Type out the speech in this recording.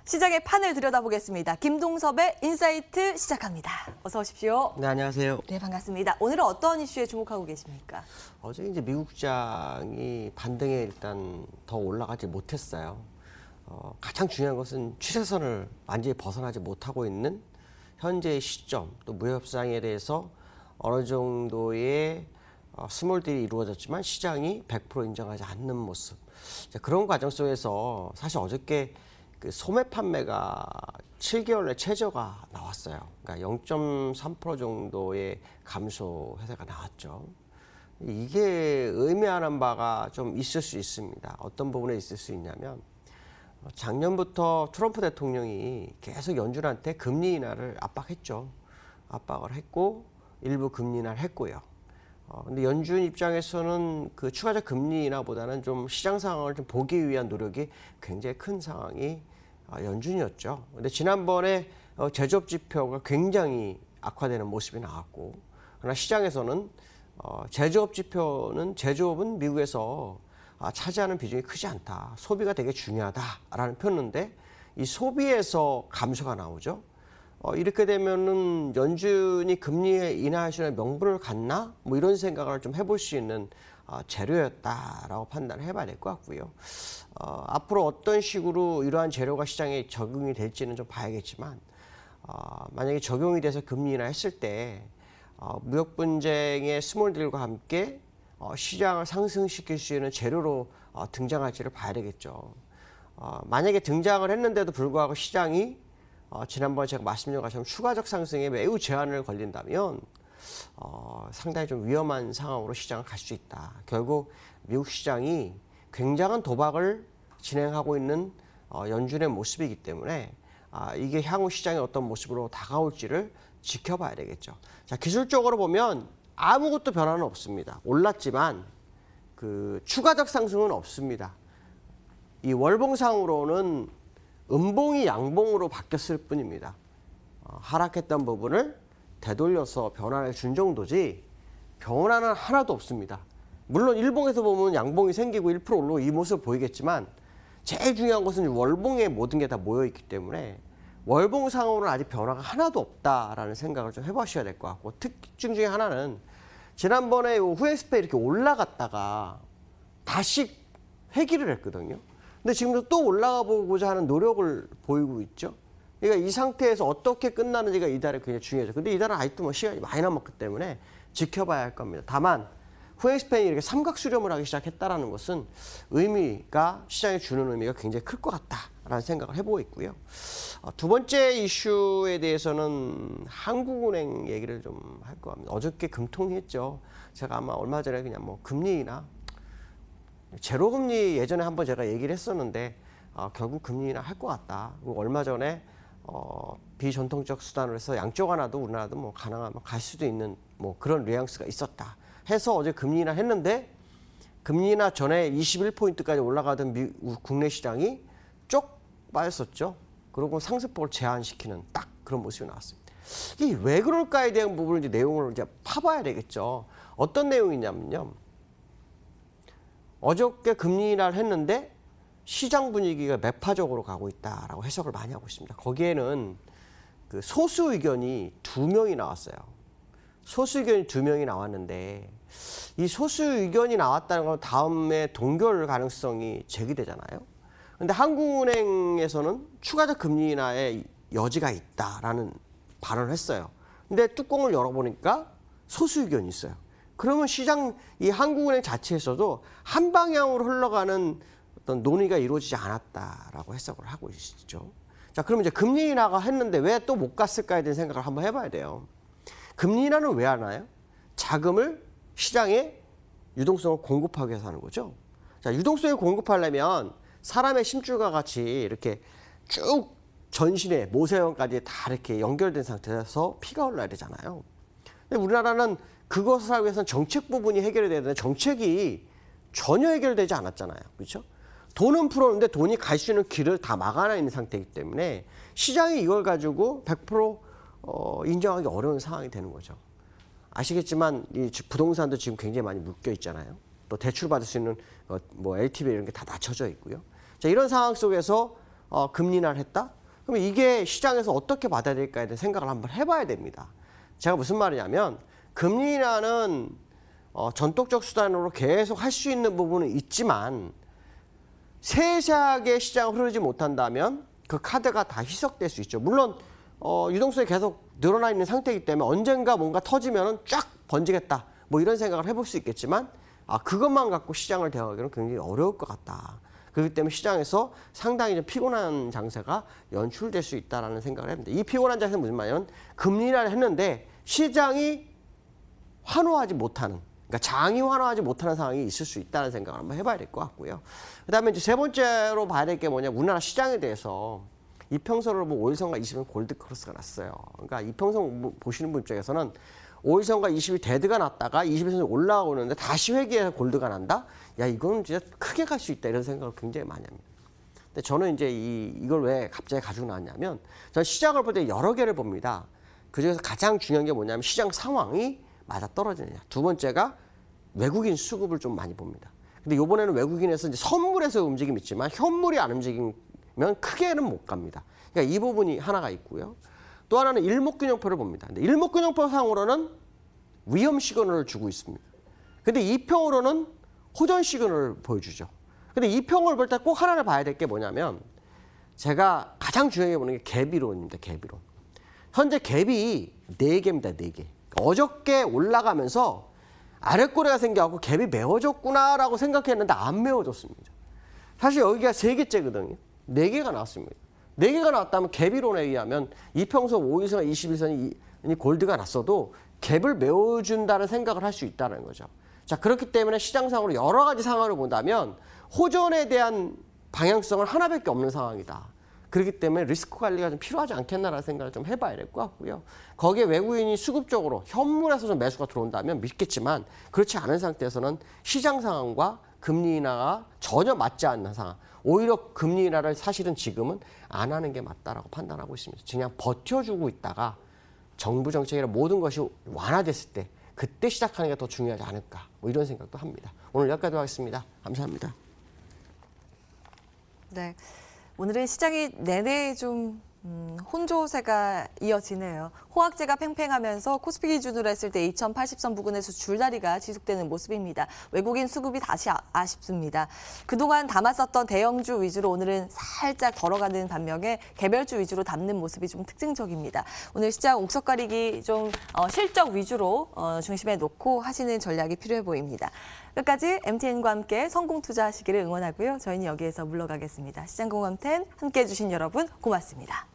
시장의 판을 들여다보겠습니다. 김동섭의 인사이트 시작합니다. 어서 오십시오. 네, 안녕하세요. 네, 반갑습니다. 오늘은 어떤 이슈에 주목하고 계십니까? 어제 이제 미국 시장이 반등에 일단 더 올라가지 못했어요. 가장 중요한 것은 추세선을 완전히 벗어나지 못하고 있는 현재의 시점, 또 무역시장에 대해서 어느 정도의 스몰딜이 이루어졌지만 시장이 100% 인정하지 않는 모습. 그런 과정 속에서 사실 어저께 그 소매 판매가 7개월 내 최저가 나왔어요. 그러니까 0.3% 정도의 감소 회사가 나왔죠. 이게 의미하는 바가 좀 있을 수 있습니다. 어떤 부분에 있을 수 있냐면 작년부터 트럼프 대통령이 계속 연준한테 금리 인하를 압박했죠. 압박을 했고 일부 금리 인하를 했고요. 근데 연준 입장에서는 그 추가적 금리 인하보다는 좀 시장 상황을 좀 보기 위한 노력이 굉장히 큰 상황이 연준이었죠. 근데 지난번에 제조업 지표가 굉장히 악화되는 모습이 나왔고, 그러나 시장에서는 제조업 지표는 제조업은 미국에서 차지하는 비중이 크지 않다. 소비가 되게 중요하다라는 표현인데 이 소비에서 감소가 나오죠. 이렇게 되면은 연준이 금리 인하할 수 있는 명분을 갖나? 뭐 이런 생각을 좀 해볼 수 있는 재료였다라고 판단을 해봐야 될 것 같고요. 앞으로 어떤 식으로 이러한 재료가 시장에 적용이 될지는 좀 봐야겠지만 만약에 적용이 돼서 금리 인하했을 때 무역 분쟁의 스몰딜과 함께 시장을 상승시킬 수 있는 재료로 등장할지를 봐야 되겠죠. 만약에 등장을 했는데도 불구하고 시장이 지난번에 제가 말씀드린 것처럼 추가적 상승에 매우 제한을 걸린다면 상당히 좀 위험한 상황으로 시장을 갈 수 있다. 결국 미국 시장이 굉장한 도박을 진행하고 있는 연준의 모습이기 때문에 이게 향후 시장이 어떤 모습으로 다가올지를 지켜봐야 되겠죠. 자, 기술적으로 보면 아무것도 변화는 없습니다. 올랐지만 그 추가적 상승은 없습니다. 이 월봉상으로는 음봉이 양봉으로 바뀌었을 뿐입니다. 하락했던 부분을 되돌려서 변화를 준 정도지 변화는 하나도 없습니다. 물론 일봉에서 보면 양봉이 생기고 1% 오르고 이 모습을 보이겠지만 제일 중요한 것은 월봉에 모든 게 다 모여있기 때문에 월봉상으로는 아직 변화가 하나도 없다라는 생각을 좀 해보셔야 될 것 같고, 특징 중에 하나는 지난번에 후엑스페이 이렇게 올라갔다가 다시 회귀를 했거든요. 근데 지금도 또 올라가 보고자 하는 노력을 보이고 있죠. 그러니까 이 상태에서 어떻게 끝나는지가 이달에 굉장히 중요하죠. 근데 이달은 아직도 뭐 시간이 많이 남았기 때문에 지켜봐야 할 겁니다. 다만 후엑스페이 이렇게 삼각 수렴을 하기 시작했다라는 것은 의미가 시장에 주는 의미가 굉장히 클 것 같다라는 생각을 해보고 있고요. 두 번째 이슈에 대해서는 한국은행 얘기를 좀 할 것 같습니다. 어저께 금통위했죠. 제가 아마 얼마 전에 그냥 뭐 금리나 제로금리 예전에 한번 제가 얘기를 했었는데 결국 금리 인하 할 것 같다. 얼마 전에 비전통적 수단으로 해서 양쪽 하나도 우리나라도 뭐 가능하면 갈 수도 있는 뭐 그런 뉘앙스가 있었다 해서 어제 금리 인하 했는데, 금리 인하 전에 21포인트까지 올라가던 국내 시장이 쪽 빠졌었죠. 그리고 상승폭을 제한시키는 딱 그런 모습이 나왔습니다. 이게 왜 그럴까에 대한 부분을 이제 내용을 이제 파봐야 되겠죠. 어떤 내용이냐면요. 어저께 금리 인하를 했는데 시장 분위기가 매파적으로 가고 있다라고 해석을 많이 하고 있습니다. 거기에는 그 소수 의견이 2명이 나왔어요. 소수 의견이 2명이 나왔는데 이 소수 의견이 나왔다는 건 다음에 동결 가능성이 제기되잖아요. 근데 한국은행에서는 추가적 금리 인하의 여지가 있다라는 발언을 했어요. 근데 뚜껑을 열어보니까 소수 의견이 있어요. 그러면 시장, 이 한국은행 자체에서도 한 방향으로 흘러가는 어떤 논의가 이루어지지 않았다라고 해석을 하고 있죠. 자, 그러면 이제 금리 인하가 했는데 왜 또 못 갔을까에 대한 생각을 한번 해봐야 돼요. 금리 인하는 왜 하나요? 자금을 시장에 유동성을 공급하기 위해서 하는 거죠. 자, 유동성을 공급하려면 사람의 심줄과 같이 이렇게 쭉 전신에 모세혈관까지 다 이렇게 연결된 상태에서 피가 흘러야 되잖아요. 근데 우리나라는 그것을 하기 위해서는 정책 부분이 해결이 돼야 되는데 정책이 전혀 해결되지 않았잖아요. 그렇죠? 돈은 풀었는데 돈이 갈 수 있는 길을 다 막아놔 있는 상태이기 때문에 시장이 이걸 가지고 100% 인정하기 어려운 상황이 되는 거죠. 아시겠지만 이 부동산도 지금 굉장히 많이 묶여 있잖아요. 또 대출 받을 수 있는 뭐 LTV 이런 게 다 낮춰져 있고요. 자, 이런 상황 속에서 금리 인하를 했다? 그러면 이게 시장에서 어떻게 받아들일까에 대한 생각을 한번 해봐야 됩니다. 제가 무슨 말이냐면 금리 인하는 전통적 수단으로 계속 할 수 있는 부분은 있지만 세세하게 시장을 흐르지 못한다면 그 카드가 다 희석될 수 있죠. 물론 유동성이 계속 늘어나 있는 상태이기 때문에 언젠가 뭔가 터지면 쫙 번지겠다. 뭐 이런 생각을 해볼 수 있겠지만 그것만 갖고 시장을 대응하기는 굉장히 어려울 것 같다. 그렇기 때문에 시장에서 상당히 좀 피곤한 장세가 연출될 수 있다는 생각을 합니다. 이 피곤한 장세는 무슨 말이냐면 금리 인하를 했는데 시장이 환호하지 못하는, 그러니까 장이 환호하지 못하는 상황이 있을 수 있다는 생각을 한번 해봐야 될 것 같고요. 그다음에 이제 세 번째로 봐야 될 게 뭐냐, 우리나라 시장에 대해서 이평선으로 5일선과 20일 골드 크로스가 났어요. 그러니까 이평선 보시는 분 입장에서는 5일선과 20일 데드가 났다가 21선이 올라가고 있는데 다시 회귀해서 골드가 난다? 야, 이건 진짜 크게 갈 수 있다, 이런 생각을 굉장히 많이 합니다. 근데 저는 이제 이걸 왜 갑자기 가지고 나왔냐면, 저는 시장을 볼 때 여러 개를 봅니다. 그중에서 가장 중요한 게 뭐냐면 시장 상황이 맞아 떨어지느냐. 두 번째가 외국인 수급을 좀 많이 봅니다. 근데 이번에는 외국인에서 이제 선물에서 움직임이 있지만 현물이 안 움직이면 크게는 못 갑니다. 그러니까 이 부분이 하나가 있고요. 또 하나는 일목균형표를 봅니다. 근데 일목균형표 상으로는 위험 시그널을 주고 있습니다. 근데 이평으로는 호전 시그널을 보여주죠. 근데 이평을 볼 때 꼭 하나를 봐야 될 게 뭐냐면, 제가 가장 중요하게 보는 게 갭이론입니다. 갭이론. 현재 갭이 4개입니다. 4개. 어저께 올라가면서 아랫꼬리가 생겨갖고 갭이 메워졌구나라고 생각했는데 안 메워졌습니다. 사실 여기가 3개째거든요. 4개가 나왔습니다. 4개가 나왔다면 갭이론에 의하면 이평선 5일선, 21선이 골드가 났어도 갭을 메워준다는 생각을 할 수 있다는 거죠. 자, 그렇기 때문에 시장상으로 여러 가지 상황을 본다면 호전에 대한 방향성은 하나밖에 없는 상황이다. 그렇기 때문에 리스크 관리가 좀 필요하지 않겠나라는 생각을 좀 해봐야 될 것 같고요. 거기에 외국인이 수급적으로 현물에서 좀 매수가 들어온다면 믿겠지만, 그렇지 않은 상태에서는 시장 상황과 금리 인하가 전혀 맞지 않는 상황, 오히려 금리 인하를 사실은 지금은 안 하는 게 맞다라고 판단하고 있습니다. 그냥 버텨주고 있다가 정부 정책이나 모든 것이 완화됐을 때 그때 시작하는 게 더 중요하지 않을까, 뭐 이런 생각도 합니다. 오늘 여기까지 하겠습니다. 감사합니다. 네, 오늘은 시장이 내내 좀 혼조세가 이어지네요. 호황제가 팽팽하면서 코스피 기준으로 했을 때 2080선 부근에서 줄다리가 지속되는 모습입니다. 외국인 수급이 다시 아쉽습니다. 그동안 담았었던 대형주 위주로 오늘은 살짝 덜어가는 반면에 개별주 위주로 담는 모습이 좀 특징적입니다. 오늘 시장 옥석 가리기 좀 실적 위주로 중심에 놓고 하시는 전략이 필요해 보입니다. 끝까지 MTN과 함께 성공 투자하시기를 응원하고요. 저희는 여기에서 물러가겠습니다. 시장공감텐 함께해 주신 여러분 고맙습니다.